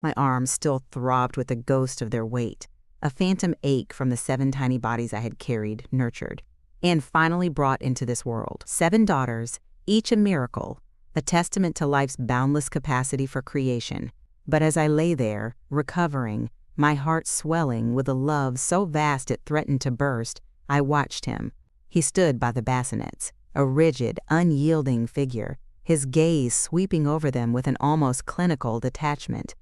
My arms still throbbed with the ghost of their weight, a phantom ache from the 7 tiny bodies I had carried, nurtured, and finally brought into this world. 7 daughters, each a miracle, a testament to life's boundless capacity for creation. But as I lay there, recovering, my heart swelling with a love so vast it threatened to burst, I watched him. He stood by the bassinets, a rigid, unyielding figure, his gaze sweeping over them with an almost clinical detachment.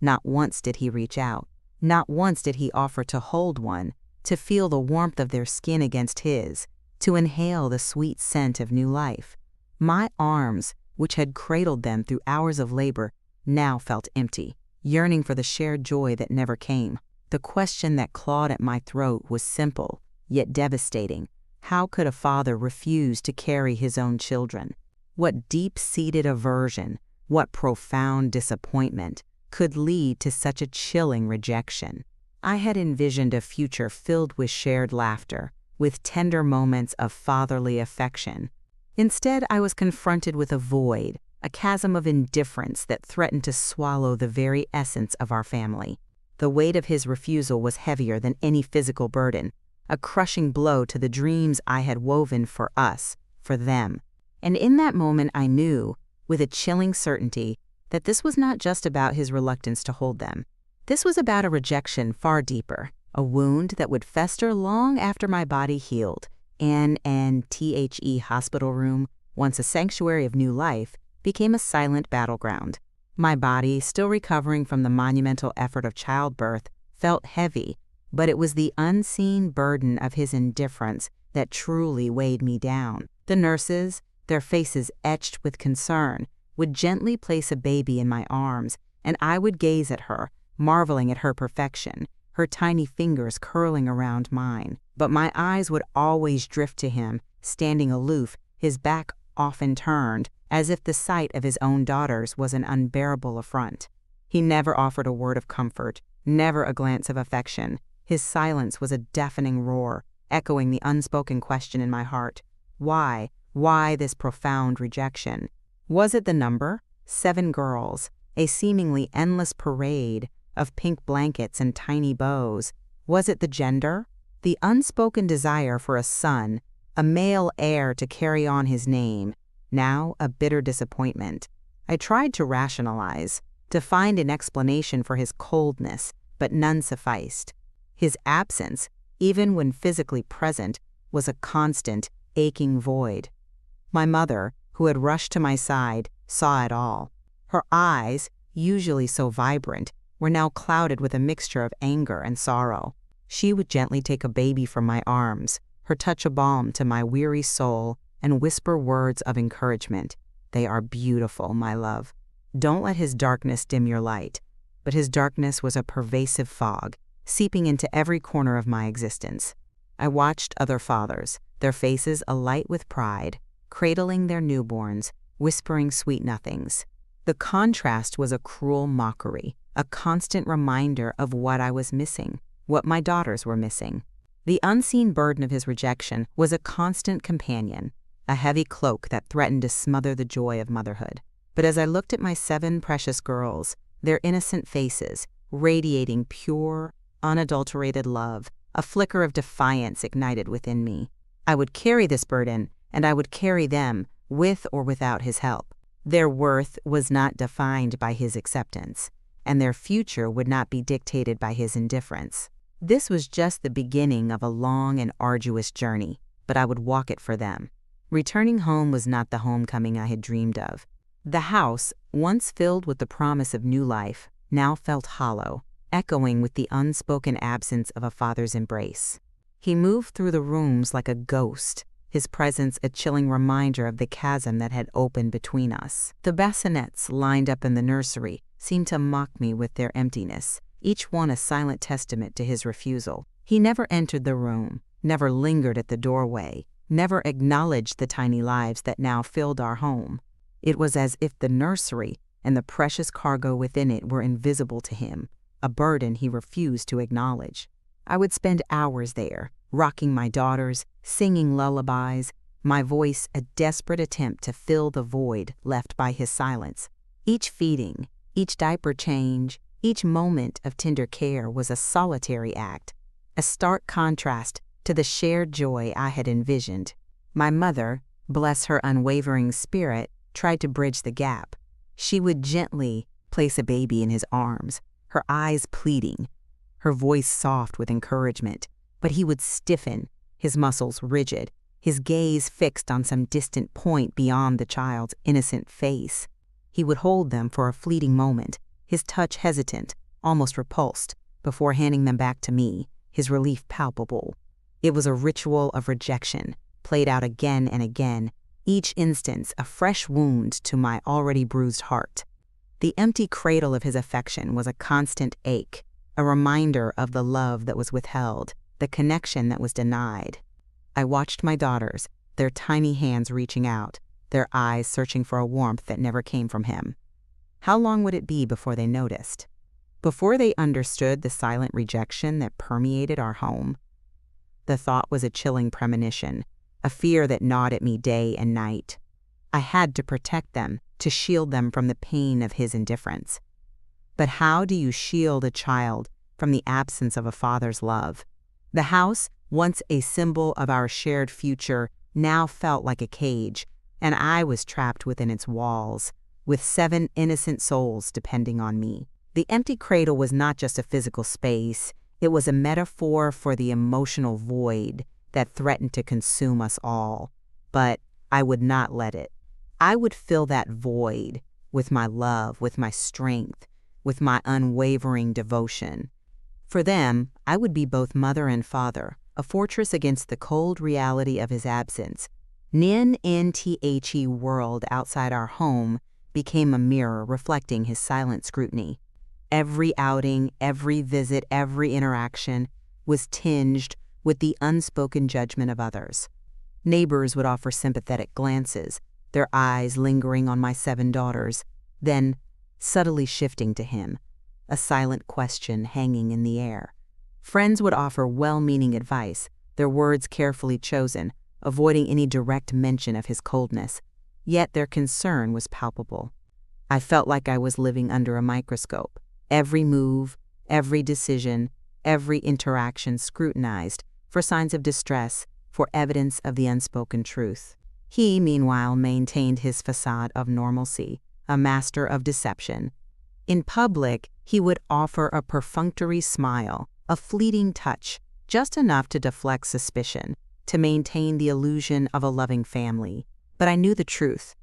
Not once did he reach out. Not once did he offer to hold one, to feel the warmth of their skin against his, to inhale the sweet scent of new life. My arms, which had cradled them through hours of labor, now felt empty, yearning for the shared joy that never came. The question that clawed at my throat was simple, yet devastating. How could a father refuse to carry his own children? What deep-seated aversion, what profound disappointment could lead to such a chilling rejection? I had envisioned a future filled with shared laughter, with tender moments of fatherly affection. Instead, I was confronted with a void, a chasm of indifference that threatened to swallow the very essence of our family. The weight of his refusal was heavier than any physical burden, a crushing blow to the dreams I had woven for us, for them. And in that moment I knew, with a chilling certainty, that this was not just about his reluctance to hold them. This was about a rejection far deeper, a wound that would fester long after my body healed. An hospital room, once a sanctuary of new life, became a silent battleground. My body, still recovering from the monumental effort of childbirth, felt heavy, but it was the unseen burden of his indifference that truly weighed me down. The nurses, their faces etched with concern, would gently place a baby in my arms, and I would gaze at her, marveling at her perfection, her tiny fingers curling around mine. But my eyes would always drift to him, standing aloof, his back often turned, as if the sight of his own daughters was an unbearable affront. He never offered a word of comfort, never a glance of affection. His silence was a deafening roar, echoing the unspoken question in my heart. Why? Why this profound rejection? Was it the number? 7 girls, a seemingly endless parade of pink blankets and tiny bows. Was it the gender? The unspoken desire for a son, a male heir to carry on his name, now a bitter disappointment. I tried to rationalize, to find an explanation for his coldness, but none sufficed. His absence, even when physically present, was a constant, aching void. My mother, who had rushed to my side, saw it all. Her eyes, usually so vibrant, were now clouded with a mixture of anger and sorrow. She would gently take a baby from my arms, her touch a balm to my weary soul, and whisper words of encouragement. They are beautiful, my love. Don't let his darkness dim your light. But his darkness was a pervasive fog, seeping into every corner of my existence. I watched other fathers, their faces alight with pride, cradling their newborns, whispering sweet nothings. The contrast was a cruel mockery, a constant reminder of what I was missing, what my daughters were missing. The unseen burden of his rejection was a constant companion, a heavy cloak that threatened to smother the joy of motherhood. But as I looked at my 7 precious girls, their innocent faces, radiating pure, unadulterated love, a flicker of defiance ignited within me. I would carry this burden, and I would carry them, with or without his help. Their worth was not defined by his acceptance, and their future would not be dictated by his indifference. This was just the beginning of a long and arduous journey, but I would walk it for them. Returning home was not the homecoming I had dreamed of. The house, once filled with the promise of new life, now felt hollow, echoing with the unspoken absence of a father's embrace. He moved through the rooms like a ghost, his presence a chilling reminder of the chasm that had opened between us. The bassinets lined up in the nursery seemed to mock me with their emptiness, each one a silent testament to his refusal. He never entered the room, never lingered at the doorway, never acknowledged the tiny lives that now filled our home. It was as if the nursery and the precious cargo within it were invisible to him, a burden he refused to acknowledge. I would spend hours there, rocking my daughters, singing lullabies, my voice a desperate attempt to fill the void left by his silence. Each feeding, each diaper change, Each moment of tender care was a solitary act, a stark contrast to the shared joy I had envisioned. My mother, bless her unwavering spirit, tried to bridge the gap. She would gently place a baby in his arms, her eyes pleading, her voice soft with encouragement, but he would stiffen, his muscles rigid, his gaze fixed on some distant point beyond the child's innocent face. He would hold them for a fleeting moment, his touch hesitant, almost repulsed, before handing them back to me, his relief palpable. It was a ritual of rejection, played out again and again, each instance a fresh wound to my already bruised heart. The empty cradle of his affection was a constant ache, a reminder of the love that was withheld, the connection that was denied. I watched my daughters, their tiny hands reaching out, their eyes searching for a warmth that never came from him. How long would it be before they noticed? Before they understood the silent rejection that permeated our home? The thought was a chilling premonition, a fear that gnawed at me day and night. I had to protect them, to shield them from the pain of his indifference. But how do you shield a child from the absence of a father's love? The house, once a symbol of our shared future, now felt like a cage, and I was trapped within its walls, with 7 innocent souls depending on me. The empty cradle was not just a physical space, it was a metaphor for the emotional void that threatened to consume us all. But I would not let it. I would fill that void with my love, with my strength, with my unwavering devotion. For them, I would be both mother and father, a fortress against the cold reality of his absence. NNTHE world outside our home became a mirror reflecting his silent scrutiny. Every outing, every visit, every interaction was tinged with the unspoken judgment of others. Neighbors would offer sympathetic glances, their eyes lingering on my 7 daughters, then subtly shifting to him, a silent question hanging in the air. Friends would offer well-meaning advice, their words carefully chosen, avoiding any direct mention of his coldness, yet their concern was palpable. I felt like I was living under a microscope, every move, every decision, every interaction scrutinized for signs of distress, for evidence of the unspoken truth. He, meanwhile, maintained his facade of normalcy, a master of deception. In public, he would offer a perfunctory smile, a fleeting touch, just enough to deflect suspicion, to maintain the illusion of a loving family. But I knew the truth,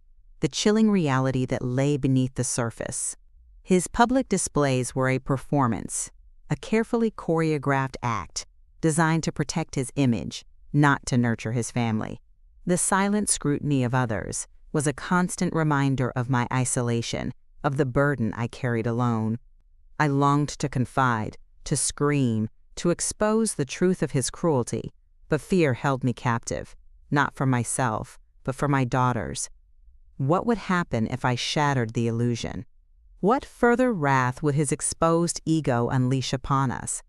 the chilling reality that lay beneath the surface. His public displays were a performance, a carefully choreographed act designed to protect his image, not to nurture his family. The silent scrutiny of others was a constant reminder of my isolation, of the burden I carried alone. I longed to confide, to scream, to expose the truth of his cruelty, but fear held me captive, not for myself, but for my daughters. What would happen if I shattered the illusion? What further wrath would his exposed ego unleash upon us?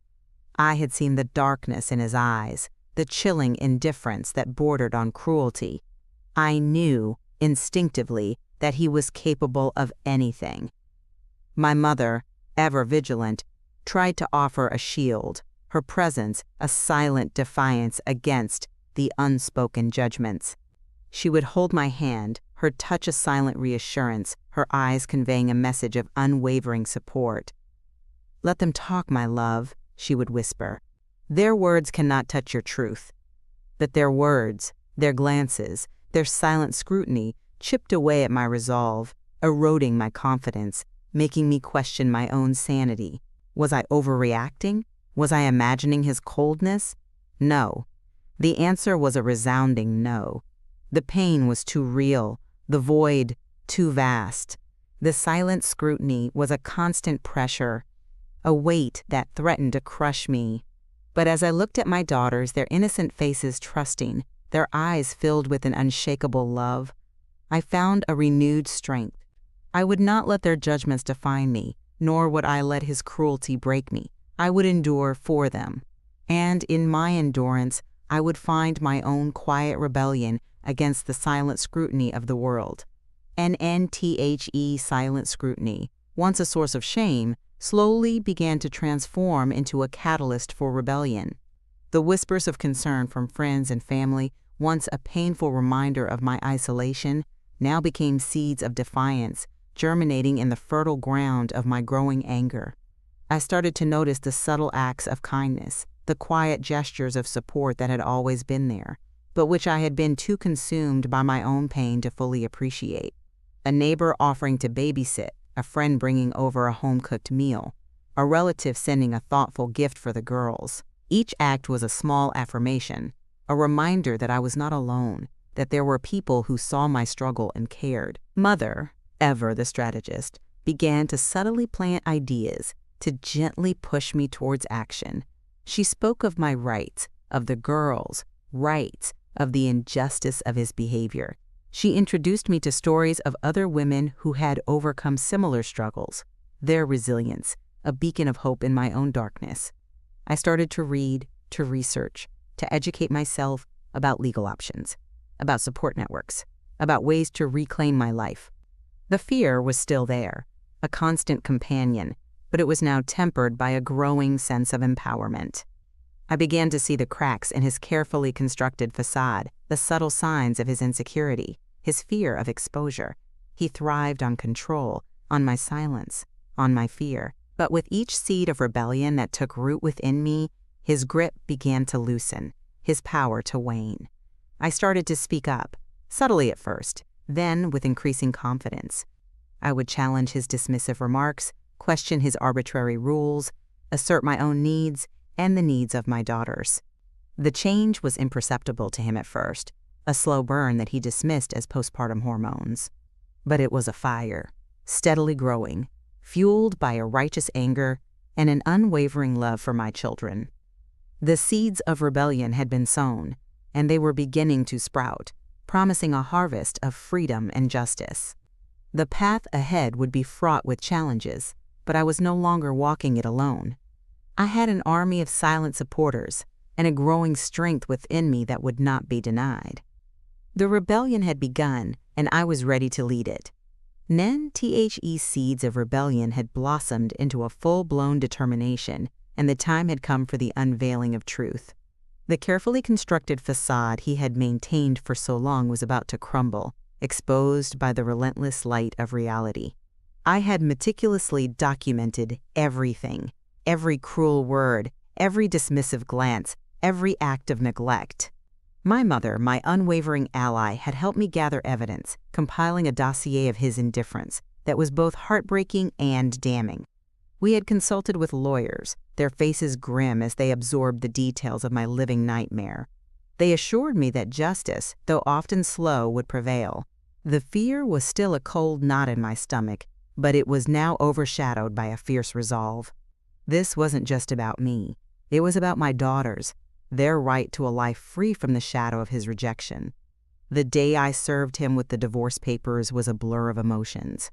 I had seen the darkness in his eyes, the chilling indifference that bordered on cruelty. I knew, instinctively, that he was capable of anything. My mother, ever vigilant, tried to offer a shield, her presence a silent defiance against the unspoken judgments. She would hold my hand, her touch a silent reassurance, her eyes conveying a message of unwavering support. "Let them talk, my love," she would whisper. "Their words cannot touch your truth." But their words, their glances, their silent scrutiny chipped away at my resolve, eroding my confidence, making me question my own sanity. Was I overreacting? Was I imagining his coldness? No. The answer was a resounding no. The pain was too real, the void too vast. The silent scrutiny was a constant pressure, a weight that threatened to crush me. But as I looked at my daughters, their innocent faces trusting, their eyes filled with an unshakable love, I found a renewed strength. I would not let their judgments define me, nor would I let his cruelty break me. I would endure for them. And in my endurance, I would find my own quiet rebellion against the silent scrutiny of the world. NNTHE silent scrutiny, once a source of shame, slowly began to transform into a catalyst for rebellion. The whispers of concern from friends and family, once a painful reminder of my isolation, now became seeds of defiance, germinating in the fertile ground of my growing anger. I started to notice the subtle acts of kindness, the quiet gestures of support that had always been there, but which I had been too consumed by my own pain to fully appreciate. A neighbor offering to babysit, a friend bringing over a home-cooked meal, a relative sending a thoughtful gift for the girls. Each act was a small affirmation, a reminder that I was not alone, that there were people who saw my struggle and cared. Mother, ever the strategist, began to subtly plant ideas, to gently push me towards action. She spoke of my rights, of the girls' rights, of the injustice of his behavior. She introduced me to stories of other women who had overcome similar struggles, their resilience, a beacon of hope in my own darkness. I started to read, to research, to educate myself about legal options, about support networks, about ways to reclaim my life. The fear was still there, a constant companion, but it was now tempered by a growing sense of empowerment. I began to see the cracks in his carefully constructed facade, the subtle signs of his insecurity, his fear of exposure. He thrived on control, on my silence, on my fear. But with each seed of rebellion that took root within me, his grip began to loosen, his power to wane. I started to speak up, subtly at first, then with increasing confidence. I would challenge his dismissive remarks, question his arbitrary rules, assert my own needs and the needs of my daughters. The change was imperceptible to him at first, a slow burn that he dismissed as postpartum hormones. But it was a fire, steadily growing, fueled by a righteous anger and an unwavering love for my children. The seeds of rebellion had been sown, and they were beginning to sprout, promising a harvest of freedom and justice. The path ahead would be fraught with challenges, but I was no longer walking it alone. I had an army of silent supporters and a growing strength within me that would not be denied. The rebellion had begun, and I was ready to lead it. The seeds of rebellion had blossomed into a full-blown determination, and the time had come for the unveiling of truth. The carefully constructed facade he had maintained for so long was about to crumble, exposed by the relentless light of reality. I had meticulously documented everything, every cruel word, every dismissive glance, every act of neglect. My mother, my unwavering ally, had helped me gather evidence, compiling a dossier of his indifference that was both heartbreaking and damning. We had consulted with lawyers, their faces grim as they absorbed the details of my living nightmare. They assured me that justice, though often slow, would prevail. The fear was still a cold knot in my stomach, but it was now overshadowed by a fierce resolve. This wasn't just about me. It was about my daughters, their right to a life free from the shadow of his rejection. The day I served him with the divorce papers was a blur of emotions.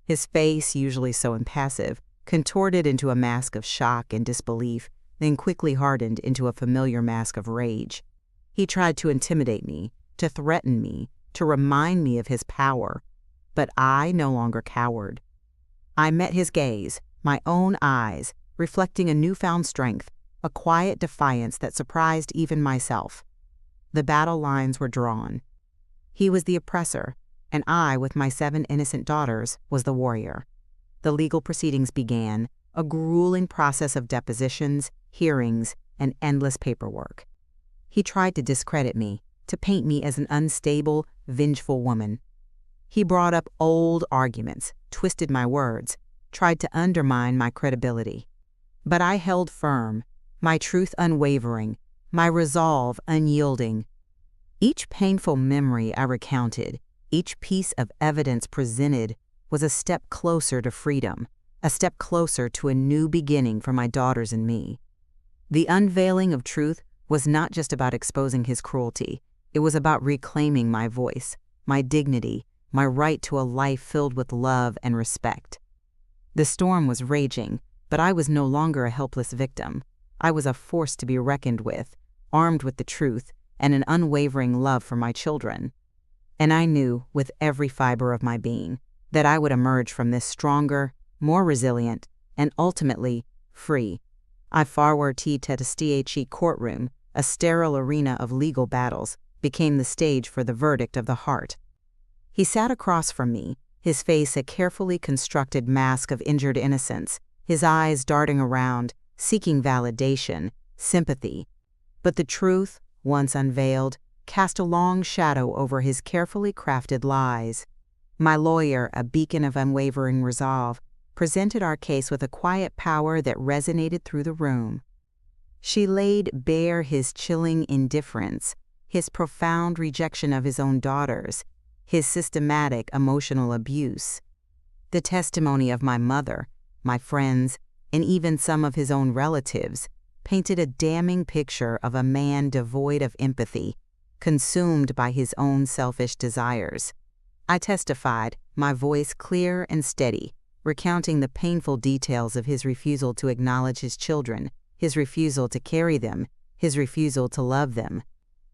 His face, usually so impassive, contorted into a mask of shock and disbelief, then quickly hardened into a familiar mask of rage. He tried to intimidate me, to threaten me, to remind me of his power, but I no longer cowered. I met his gaze, my own eyes, reflecting a newfound strength, a quiet defiance that surprised even myself. The battle lines were drawn. He was the oppressor, and I, with my 7 innocent daughters, was the warrior. The legal proceedings began, a grueling process of depositions, hearings, and endless paperwork. He tried to discredit me, to paint me as an unstable, vengeful woman. He brought up old arguments, twisted my words, tried to undermine my credibility. But I held firm, my truth unwavering, my resolve unyielding. Each painful memory I recounted, each piece of evidence presented, was a step closer to freedom, a step closer to a new beginning for my daughters and me. The unveiling of truth was not just about exposing his cruelty. It was about reclaiming my voice, my dignity, my right to a life filled with love and respect. The storm was raging, but I was no longer a helpless victim. I was a force to be reckoned with, armed with the truth and an unwavering love for my children. And I knew, with every fiber of my being, that I would emerge from this stronger, more resilient, and ultimately, free. I forwarded to the STHE courtroom, a sterile arena of legal battles, became the stage for the verdict of the heart. He sat across from me, his face a carefully constructed mask of injured innocence, his eyes darting around, seeking validation, sympathy. But the truth, once unveiled, cast a long shadow over his carefully crafted lies. My lawyer, a beacon of unwavering resolve, presented our case with a quiet power that resonated through the room. She laid bare his chilling indifference, his profound rejection of his own daughters, his systematic emotional abuse. The testimony of my mother, my friends, and even some of his own relatives painted a damning picture of a man devoid of empathy, consumed by his own selfish desires. I testified, my voice clear and steady, recounting the painful details of his refusal to acknowledge his children, his refusal to carry them, his refusal to love them.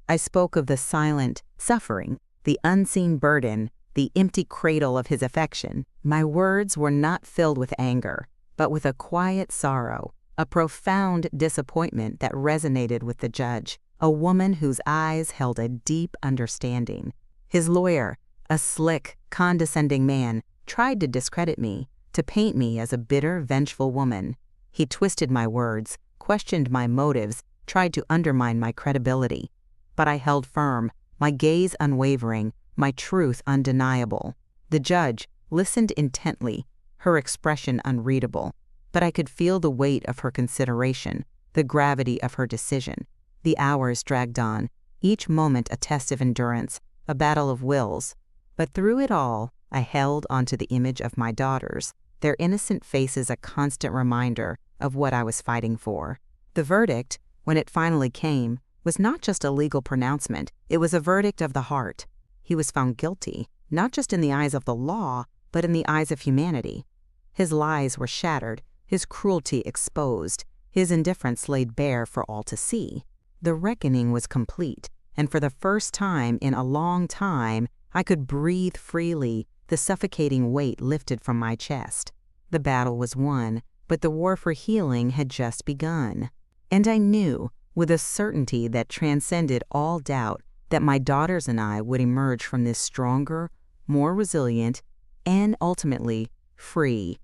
I spoke of the silent suffering, the unseen burden, the empty cradle of his affection. My words were not filled with anger, but with a quiet sorrow, a profound disappointment that resonated with the judge, a woman whose eyes held a deep understanding. His lawyer, a slick, condescending man, tried to discredit me, to paint me as a bitter, vengeful woman. He twisted my words, questioned my motives, tried to undermine my credibility. But I held firm, my gaze unwavering, my truth undeniable. The judge listened intently, her expression unreadable, but I could feel the weight of her consideration, the gravity of her decision. The hours dragged on, each moment a test of endurance, a battle of wills. But through it all, I held onto the image of my daughters, their innocent faces a constant reminder of what I was fighting for. The verdict, when it finally came, was not just a legal pronouncement, it was a verdict of the heart. He was found guilty, not just in the eyes of the law, but in the eyes of humanity. His lies were shattered, his cruelty exposed, his indifference laid bare for all to see. The reckoning was complete, and for the first time in a long time, I could breathe freely, the suffocating weight lifted from my chest. The battle was won, but the war for healing had just begun. And I knew, with a certainty that transcended all doubt, that my daughters and I would emerge from this stronger, more resilient, and ultimately free.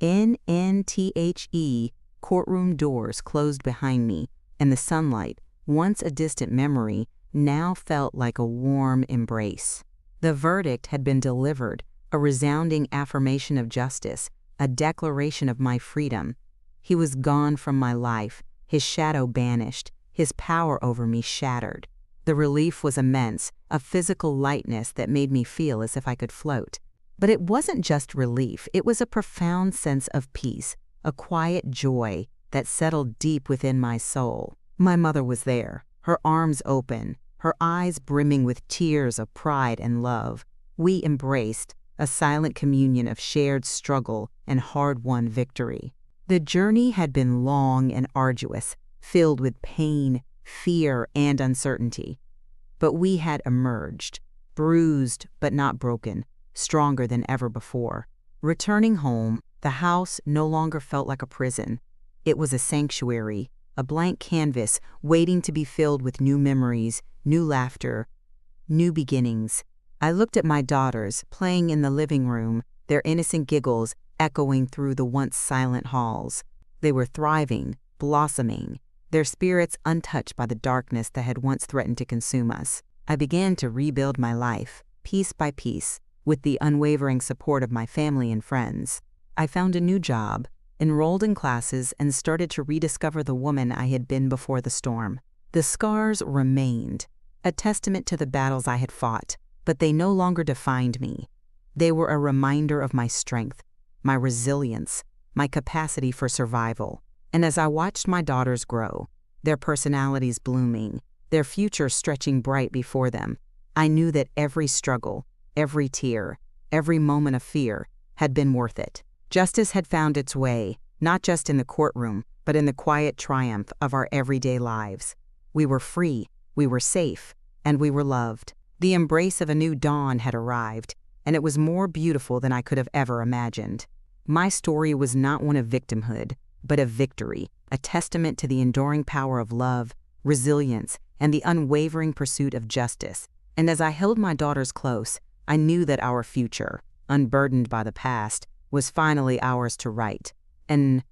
NNTHE, courtroom doors closed behind me, and the sunlight, once a distant memory, now felt like a warm embrace. The verdict had been delivered, a resounding affirmation of justice, a declaration of my freedom. He was gone from my life, his shadow banished, his power over me shattered. The relief was immense, a physical lightness that made me feel as if I could float. But it wasn't just relief, it was a profound sense of peace, a quiet joy that settled deep within my soul. My mother was there, her arms open, her eyes brimming with tears of pride and love. We embraced, a silent communion of shared struggle and hard-won victory. The journey had been long and arduous, filled with pain, fear, and uncertainty. But we had emerged, bruised but not broken, stronger than ever before. Returning home, the house no longer felt like a prison. It was a sanctuary, a blank canvas waiting to be filled with new memories, new laughter, new beginnings. I looked at my daughters playing in the living room, their innocent giggles echoing through the once silent halls. They were thriving, blossoming, their spirits untouched by the darkness that had once threatened to consume us. I began to rebuild my life, piece by piece, with the unwavering support of my family and friends. I found a new job, enrolled in classes, and started to rediscover the woman I had been before the storm. The scars remained, a testament to the battles I had fought, but they no longer defined me. They were a reminder of my strength, my resilience, my capacity for survival. And as I watched my daughters grow, their personalities blooming, their future stretching bright before them, I knew that every struggle, every tear, every moment of fear had been worth it. Justice had found its way, not just in the courtroom, but in the quiet triumph of our everyday lives. We were free, we were safe, and we were loved. The embrace of a new dawn had arrived, and it was more beautiful than I could have ever imagined. My story was not one of victimhood, but of victory, a testament to the enduring power of love, resilience, and the unwavering pursuit of justice. And as I held my daughters close, I knew that our future, unburdened by the past, was finally ours to write. And